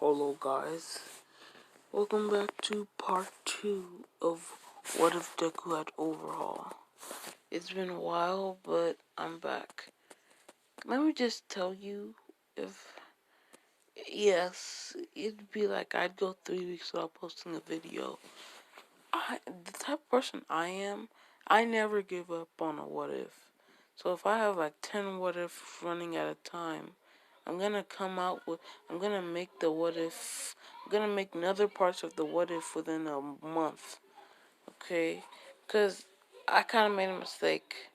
Hello guys, welcome back to part 2 of What If Deku had Overhaul. It's been a while, but I'm back. Let me just tell you, yes, it'd be like I'd go 3 weeks without posting a video. The type of person I am, I never give up on a what if. So if I have like 10 what ifs running at a time, I'm gonna make the what if, I'm gonna make another parts of the what if within a month, okay? Because I kind of made a mistake.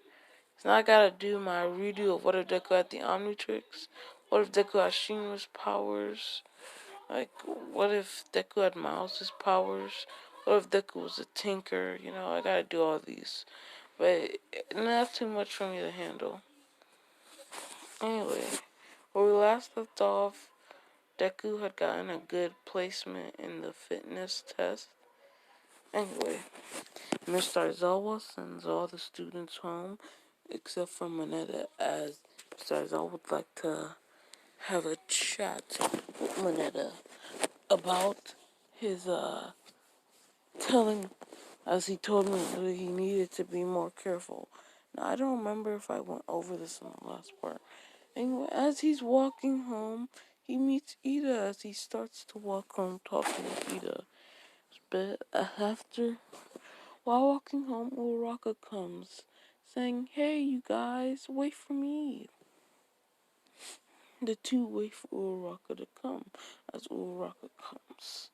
So now I gotta do my redo of what if Deku had the Omnitrix, what if Deku had Shinra's powers, like, what if Deku had Mouse's powers, what if Deku was a tinker, I gotta do all these. But not too much for me to handle. Anyway, where we last left off, Deku had gotten a good placement in the fitness test. Anyway, Mr. Aizawa sends all the students home, except for Moneta, as Mr. Aizawa would like to have a chat with Moneta about his, as he told me that he needed to be more careful. Now, I don't remember if I went over this in the last part. Anyway, as he's walking home, he meets Ida as he starts to walk home talking with Ida. But while walking home, Uraraka comes, saying, "Hey, you guys, wait for me." The two wait for Uraraka to come. As Uraraka comes,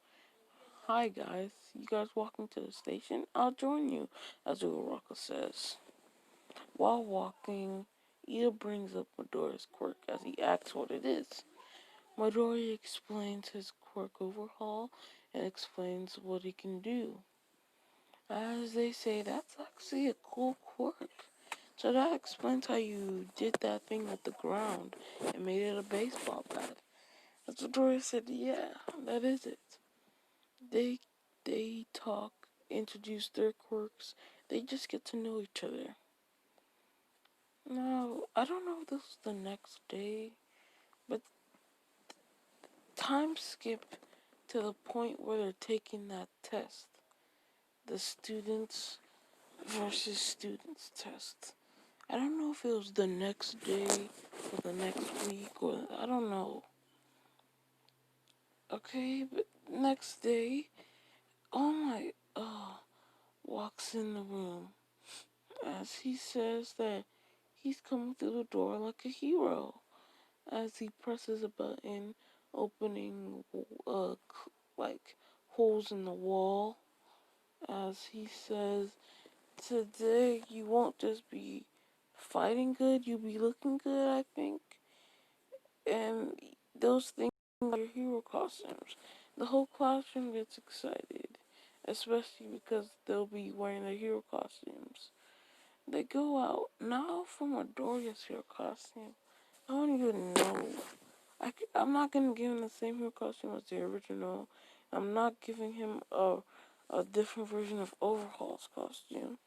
"Hi, guys. You guys walking to the station? I'll join you," as Uraraka says. While walking, Ida brings up Midoriya's quirk as he asks what it is. Midoriya explains his quirk overhaul and explains what he can do. As they say, that's actually a cool quirk. So that explains how you did that thing with the ground and made it a baseball bat. As Midoriya said, yeah, that is it. They talk, introduce their quirks, they just get to know each other. Now, I don't know if this is the next day, but time skip to the point where they're taking that test. The students versus students test. I don't know if it was the next day or the next week or I don't know. Okay, but next day, walks in the room as he says that he's coming through the door like a hero as he presses a button opening like holes in the wall as he says, "Today you won't just be fighting good, you'll be looking good, I think." And those things are your hero costumes. The whole classroom gets excited, especially because they'll be wearing their hero costumes. They go out now from Midoriya's hero costume. I don't even know. I'm not gonna give him the same hero costume as the original. I'm not giving him a different version of Overhaul's costume.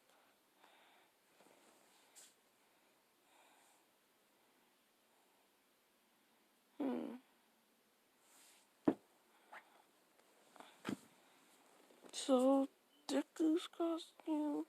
So, Deku's costume.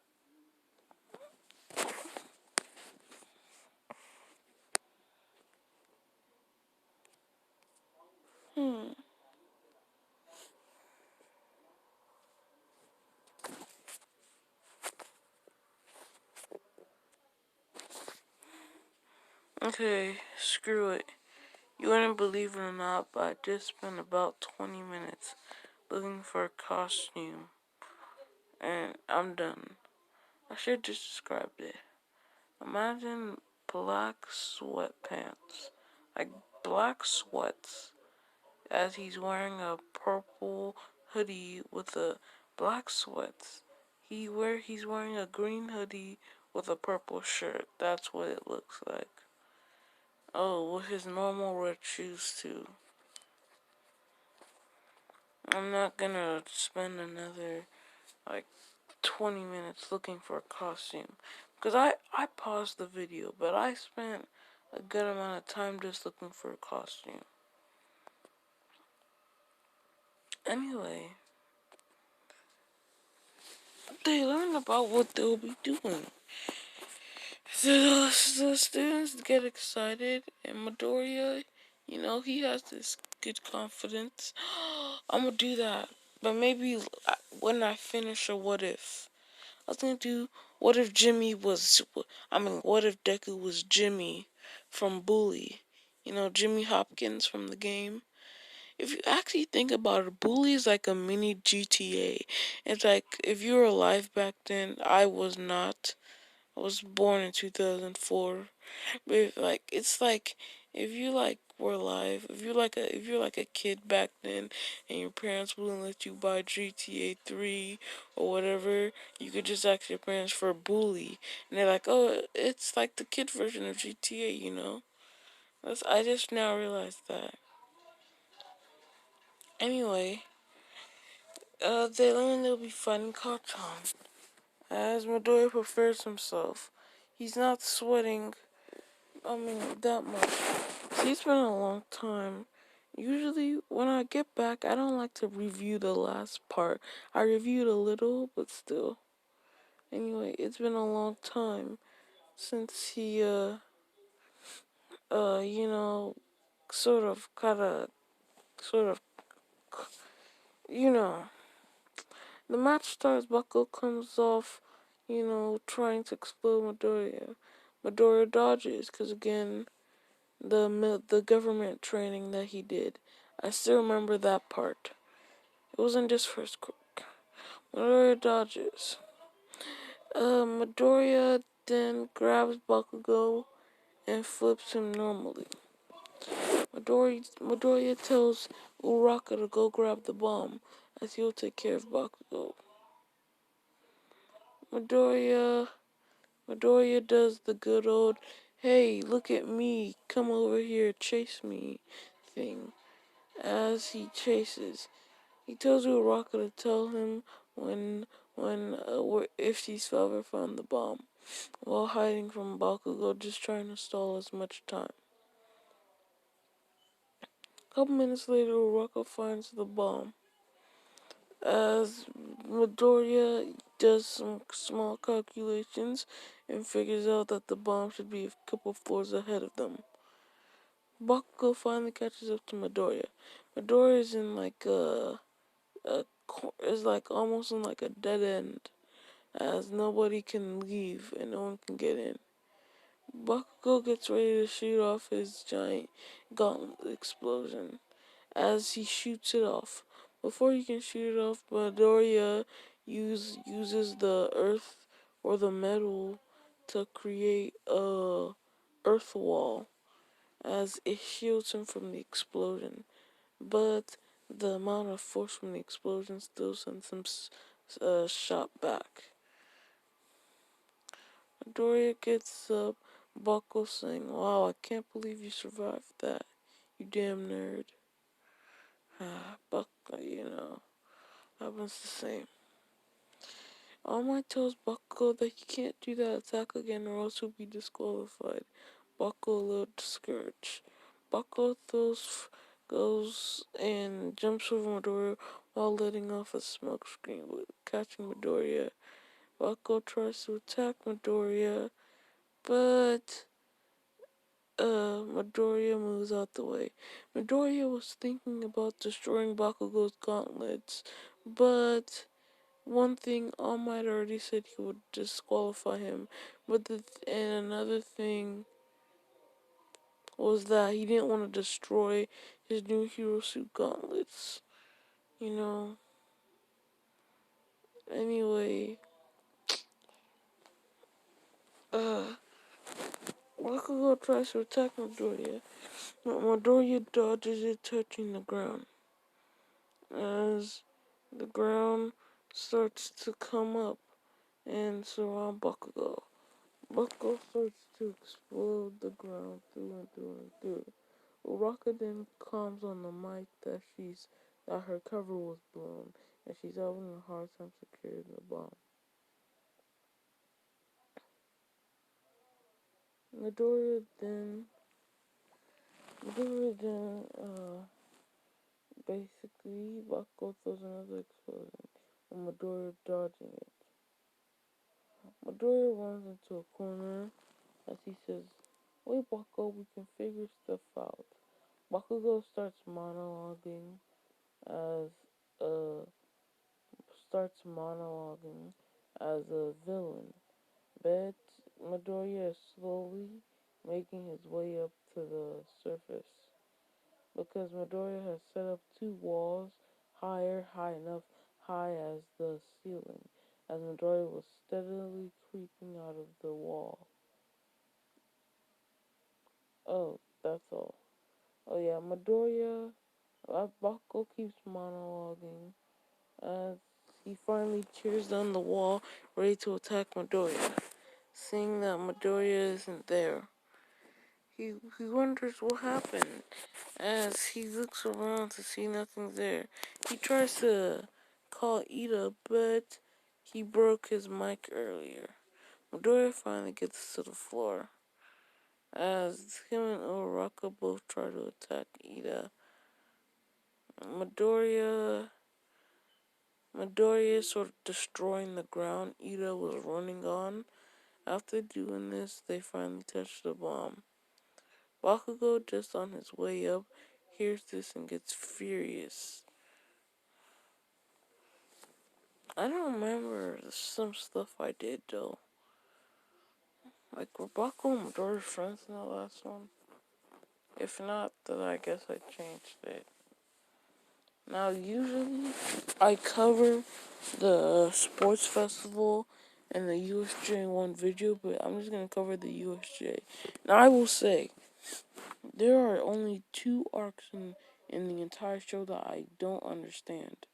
Okay, screw it. You wouldn't believe it or not, but I just spent about 20 minutes looking for a costume. And I'm done. I should just describe it. Imagine black sweatpants. Like black sweats. As he's wearing a purple hoodie with a black sweats. He's wearing a green hoodie with a purple shirt. That's what it looks like. Oh, with his normal red shoes too. I'm not gonna spend another like 20 minutes looking for a costume. Because I paused the video, but I spent a good amount of time just looking for a costume. Anyway, they learn about what they'll be doing. So the students get excited, and Midoriya, he has this good confidence. I'm gonna do that, but maybe when I finish a what if. I was gonna do what if what if Deku was Jimmy from Bully? Jimmy Hopkins from the game. If you actually think about it, Bully is like a mini GTA. It's like if you were alive back then, I was not. I was born in 2004. But it's like if you were alive, if you're like a kid back then and your parents wouldn't let you buy GTA 3 or whatever, you could just ask your parents for a Bully and they're like, "Oh, it's like the kid version of GTA." I just now realized that. Anyway, they learn they'll be fighting Kachan. As Midoriya prepares himself, he's not sweating, that much. See, it's been a long time. Usually, when I get back, I don't like to review the last part. I reviewed a little, but still. Anyway, it's been a long time since he, you know, sort of, you know. The match starts, Bucko comes off, trying to explode Midoriya. Midoriya dodges, because again, the government training that he did. I still remember that part. It wasn't just first quick. Midoriya dodges. Midoriya then grabs Bakugo and flips him normally. Midoriya tells Uraka to go grab the bomb, as he'll take care of Bakugo. Midoriya does the good old, "Hey, look at me, come over here, chase me" thing. As he chases, he tells Uraka to tell him if she's ever found the bomb, while hiding from Bakugo, just trying to stall as much time. A couple minutes later, Uraka finds the bomb. As Midoriya does some small calculations and figures out that the bomb should be a couple floors ahead of them. Bakugo finally catches up to Midoriya. Midoriya is in is almost in a dead end, as nobody can leave and no one can get in. Bakugo gets ready to shoot off his giant gauntlet explosion. As he shoots it off, before he can shoot it off, Midoriya uses the earth or the metal to create a earth wall, as it shields him from the explosion. But the amount of force from the explosion still sends him shot back. Midoriya gets up, Buckle saying, "Wow, I can't believe you survived that, you damn nerd." Buck, happens the same. All Might tells Buckle that he can't do that attack again or else he'll be disqualified. Buckle a little discouraged. Buckle goes and jumps over Midoriya while letting off a smoke screen, catching Midoriya. Buckle tries to attack Midoriya, but Midoriya moves out the way. Midoriya was thinking about destroying Bakugo's gauntlets, but one thing, All Might already said he would disqualify him, and another thing was that he didn't want to destroy his new hero suit gauntlets. Anyway, Bakugo tries to attack Midoriya, but Midoriya dodges it, touching the ground. As the ground starts to come up and surround Bakugo, Bakugo starts to explode the ground through and through and through. Uraka then calms on the mic that her cover was blown and she's having a hard time securing the bomb. Midoriya then basically, Bakugo throws another explosion, and Midoriya dodging it. Midoriya runs into a corner as he says, "Wait, Bakugo, we can figure stuff out." Bakugo as a starts monologuing as a villain, but Midoriya is slowly making his way up to the surface because Midoriya has set up two walls high enough high as the ceiling, as Midoriya was steadily creeping out of the wall. Oh, that's all. Oh yeah, Midoriya, Bakugo keeps monologuing as he finally tears down the wall, ready to attack Midoriya. Seeing that Midoriya isn't there, he wonders what happened. As he looks around to see nothing there, he tries to call Ida, but he broke his mic earlier. Midoriya finally gets to the floor, as him and Uraraka both try to attack Ida. Midoriya is sort of destroying the ground Ida was running on. After doing this, they finally touch the bomb. Bakugo, just on his way up, hears this and gets furious. I don't remember some stuff I did though. Like, were Bakugo and Midoriya friends in the last one? If not, then I guess I changed it. Now, usually, I cover the sports festival and the USJ in one video, but I'm just gonna cover the USJ. Now, I will say, there are only two arcs in the entire show that I don't understand.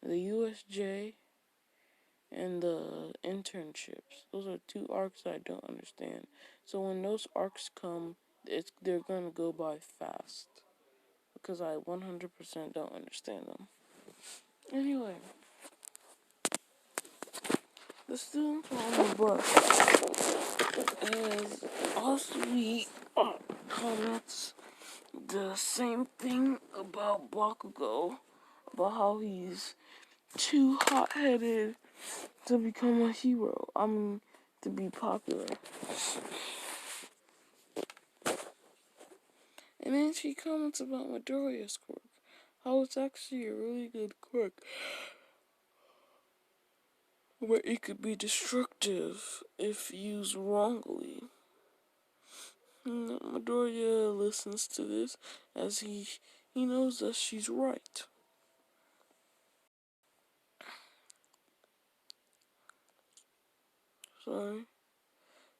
The USJ and the internships. Those are two arcs that I don't understand. So when those arcs come, they're gonna go by fast. Because I 100% don't understand them. Anyway, the students were on the bus as Asui comments the same thing about Bakugo, about how he's too hot-headed to become a hero. To be popular. And then she comments about Midoriya's quirk, how it's actually a really good quirk, but it could be destructive if used wrongly. Midoriya listens to this as he knows that she's right. Sorry.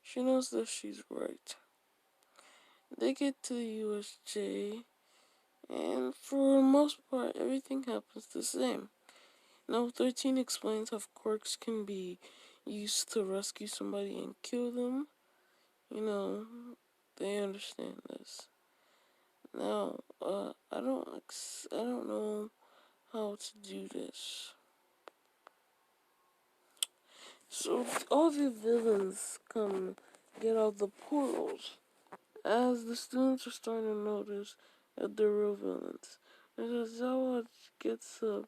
She knows that she's right. They get to the USJ, and for the most part, everything happens the same. Now, 13 explains how quirks can be used to rescue somebody and kill them. They understand this. Now, I don't know how to do this. So all the villains come get out the portals. As the students are starting to notice that they're real villains, Zawa gets up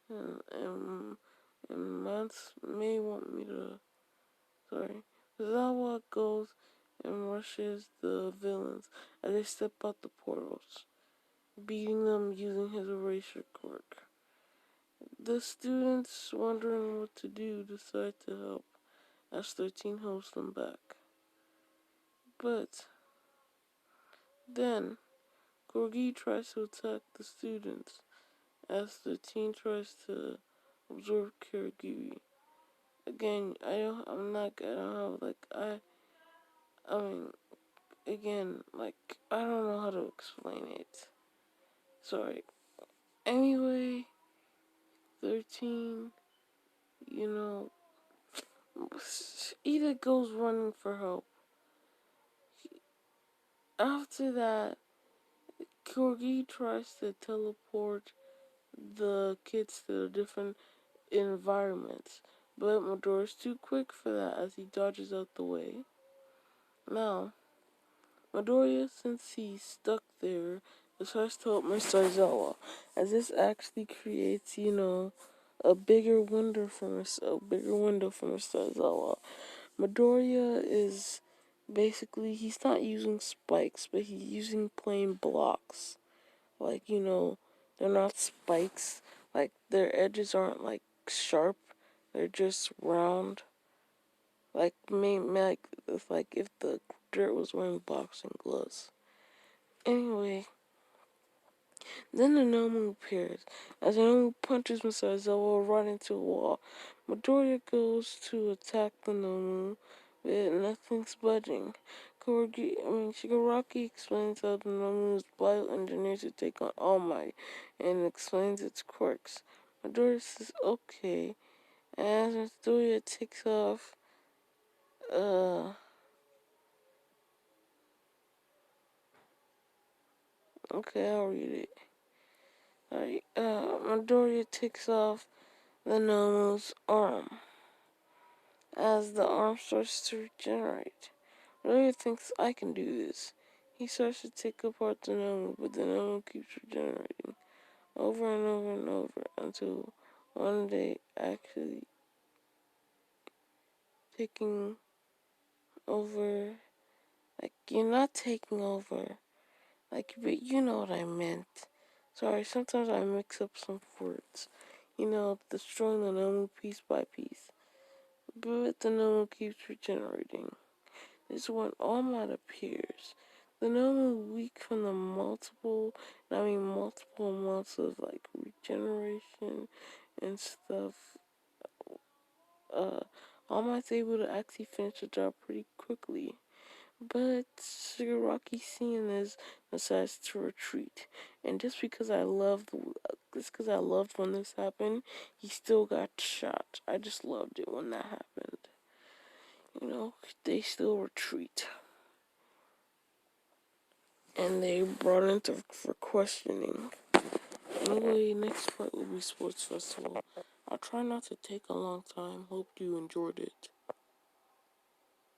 and Mats may want me to. Sorry. Zawa goes and rushes the villains as they step out the portals, beating them using his eraser quirk. The students, wondering what to do, decide to help as 13 holds them back. But then, Gorgi tries to attack the students as 13 tries to absorb Kirigiri. Again, I'm not good. I mean, again, I don't know how to explain it. Sorry. Anyway, 13, you know, Ida goes running for help. After that, Corgi tries to teleport the kids to different environments, but Midoriya's too quick for that as he dodges out the way. Now, Midoriya, since he's stuck there, decides to help Mr. Aizawa, as this actually creates, a bigger window for Mr. Aizawa. Midoriya is basically, he's not using spikes, but he's using plain blocks. Like, they're not spikes. Like, their edges aren't, like, sharp. They're just round. Like if the dirt was wearing boxing gloves. Anyway, then the Nomu appears. As the Nomu punches Mr. Aizawa right into a wall, Midoriya goes to attack the Nomu, but nothing's budging. Shigaraki explains how the Nomu is bioengineered to take on All Might, and explains its quirks. Midoriya says okay, and as Midoriya takes off, okay, I'll read it. Alright, Midoriya takes off the Nomu's arm as the arm starts to regenerate. Midoriya thinks I can do this. He starts to take apart the Nomu, but the Nomu keeps regenerating over and over and over until one day actually taking over. Like, you're not taking over. Like, but you know what I meant. Sorry, sometimes I mix up some words. Destroying the Nomu piece by piece. But the Nomu keeps regenerating. This is when All Might appears. The Nomu weak from the multiple months of like regeneration and stuff. All Might's able to actually finish the job pretty quickly. But Shigaraki, seeing this, decides to retreat. And just because I loved when this happened, he still got shot. I just loved it when that happened. They still retreat. And they brought into for questioning. Anyway, next part will be Sports Festival. I'll try not to take a long time. Hope you enjoyed it.